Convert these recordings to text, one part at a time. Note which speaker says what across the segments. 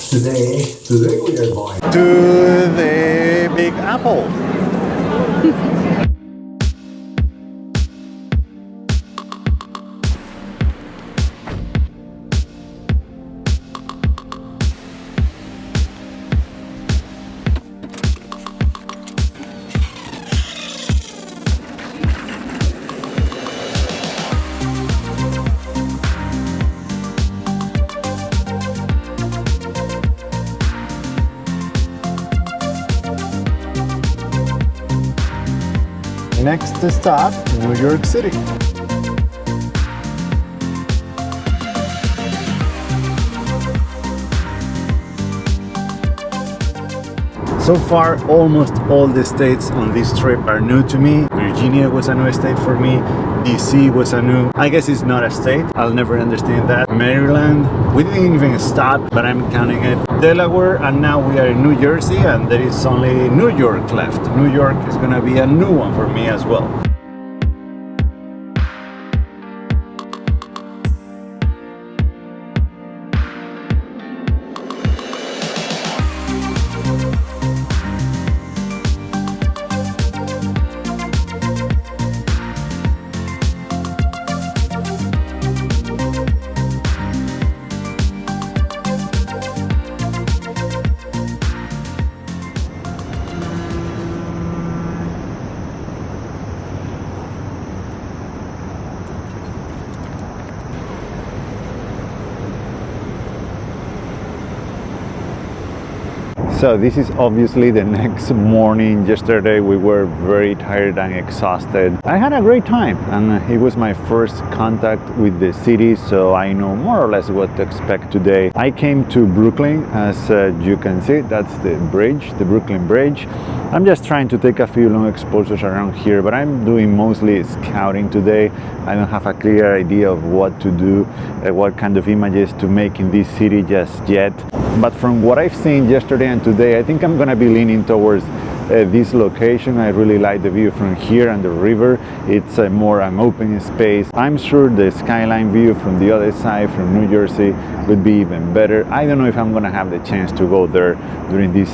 Speaker 1: Today we are going
Speaker 2: to the Big Apple. Next stop, New York City. So far, almost all the states on this trip are new to me. Virginia was a new state for me. DC was a new, I guess it's not a state. I'll never understand that. Maryland, we didn't even stop, but I'm counting it. Delaware, and now we are in New Jersey, and there is only New York left. New York is gonna be a new one for me as well. So this is obviously the next morning. Yesterday we were very tired and exhausted. I had a great time, and it was my first contact with the city, so I know more or less what to expect today. I came to Brooklyn, as you can see, that's the bridge, the Brooklyn Bridge. I'm just trying to take a few long exposures around here, but I'm doing mostly scouting today. I don't have a clear idea of what to do, what kind of images to make in this city just yet. But from what I've seen yesterday and today, I think I'm gonna be leaning towards this location. I really like the view from here and the river. It's more an open space. I'm sure the skyline view from the other side, from New Jersey, would be even better. I don't know if I'm gonna have the chance to go there during these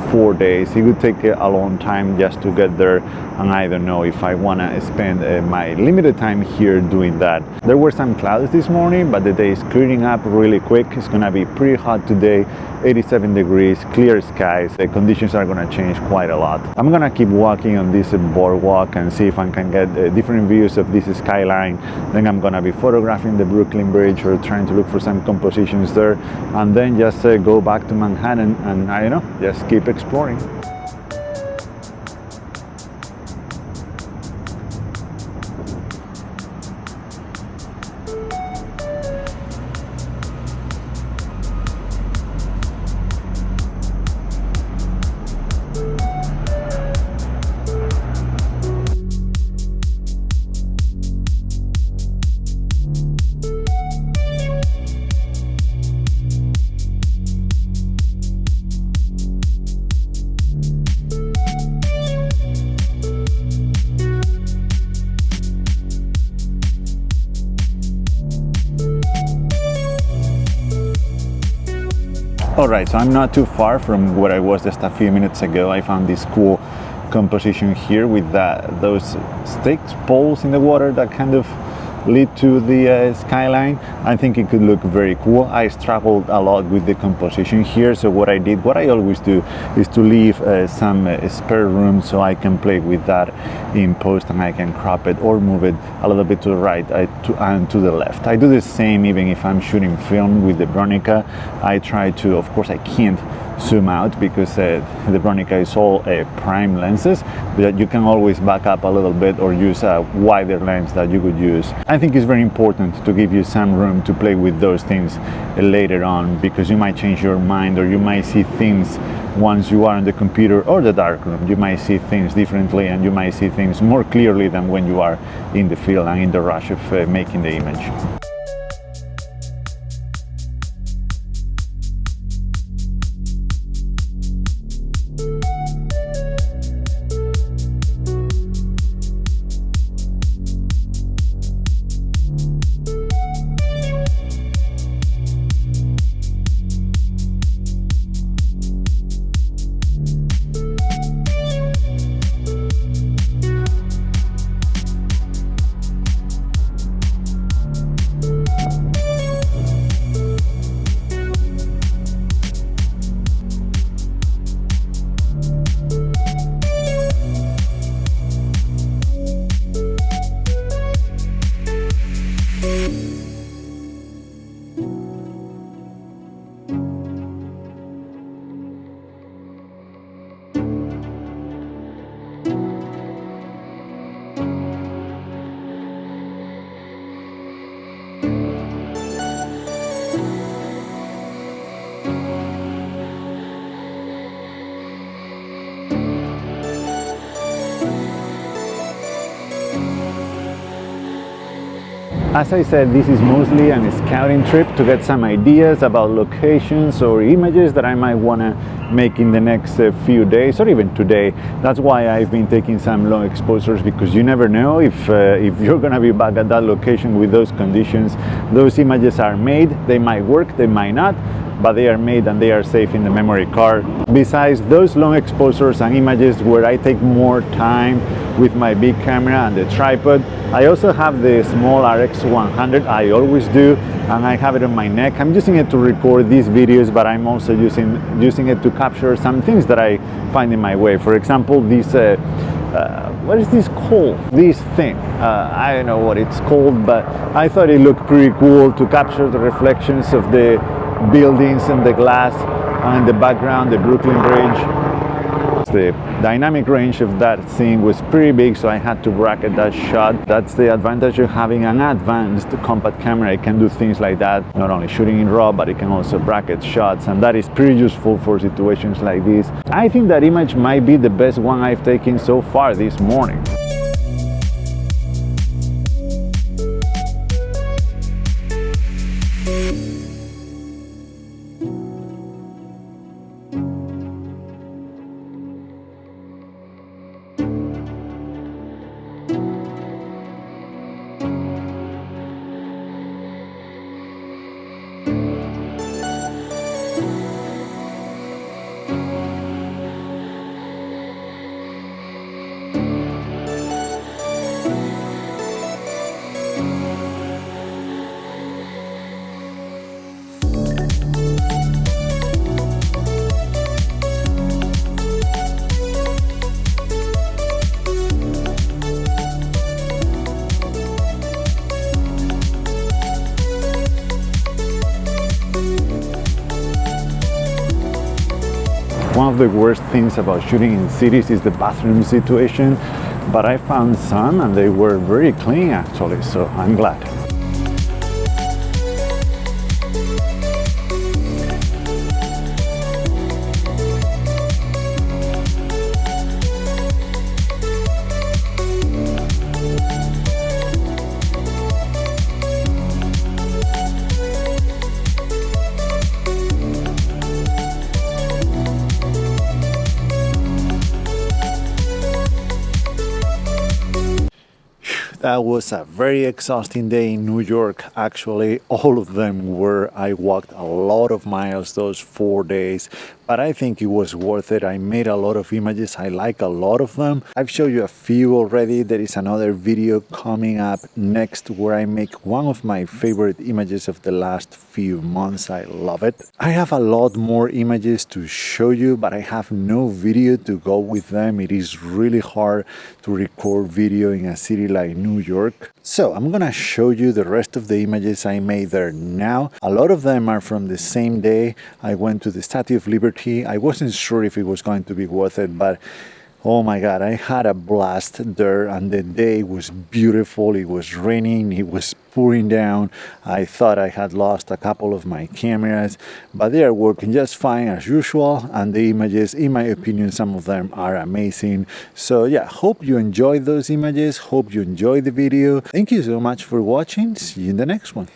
Speaker 2: 4 days. It would take a long time just to get there, and I don't know if I wanna spend my limited time here doing that. There were some clouds this morning, but the day is clearing up really quick. It's gonna be pretty hot today, 87 degrees, clear skies. The conditions are gonna change quite a lot. I'm gonna keep walking on this boardwalk and see if I can get different views of this skyline. Then I'm gonna be photographing the Brooklyn Bridge or trying to look for some compositions there, and then just go back to Manhattan and I don't know, just keep exploring. Alright, so I'm not too far from where I was just a few minutes ago. I found this cool composition here with those stakes, poles in the water that kind of lead to the skyline. I think it could look very cool. I struggled a lot with the composition here, so what I always do is to leave some spare room so I can play with that in post, and I can crop it or move it a little bit to the right and to the left. I do the same even if I'm shooting film with the Bronica. I try to, of course I can't zoom out because the Bronica is all prime lenses, but you can always back up a little bit or use a wider lens that you could use. I think it's very important to give you some room to play with those things later on, because you might change your mind or you might see things once you are on the computer or the darkroom. You might see things differently and you might see things more clearly than when you are in the field and in the rush of making the image. As I said, this is mostly a scouting trip to get some ideas about locations or images that I might want to make in the next few days or even today. That's why I've been taking some long exposures, because you never know if you're going to be back at that location with those conditions. Those images are made, they might work, they might not, but they are made and they are safe in the memory card. Besides those long exposures and images where I take more time with my big camera and the tripod, I also have the small RX100. I always do, and I have it on my neck. I'm using it to record these videos, but I'm also using it to capture some things that I find in my way. For example, this what is this called? This thing. I don't know what it's called, but I thought it looked pretty cool to capture the reflections of the buildings and the glass, and in the background the Brooklyn Bridge. The dynamic range of that thing was pretty big, so I had to bracket that shot. That's the advantage of having an advanced compact camera. It can do things like that, not only shooting in RAW, but it can also bracket shots, and that is pretty useful for situations like this. I think that image might be the best one I've taken so far this morning. One of the worst things about shooting in cities is the bathroom situation, but I found some and they were very clean actually, so I'm glad. That was a very exhausting day in New York. Actually, all of them were. I walked a lot of miles those 4 days, but I think it was worth it. I made a lot of images. I like a lot of them. I've showed you a few already. There is another video coming up next where I make one of my favorite images of the last few months. I love it. I have a lot more images to show you, but I have no video to go with them. It is really hard to record video in a city like New York. So I'm gonna show you the rest of the images I made there now. A lot of them are from the same day. I went to the Statue of Liberty. I wasn't sure if it was going to be worth it, but oh my God, I had a blast there, and the day was beautiful. It was raining, it was pouring down. I thought I had lost a couple of my cameras, but they are working just fine as usual, and the images, in my opinion, some of them are amazing. So yeah, hope you enjoyed those images, hope you enjoyed the video. Thank you so much for watching. See you in the next one.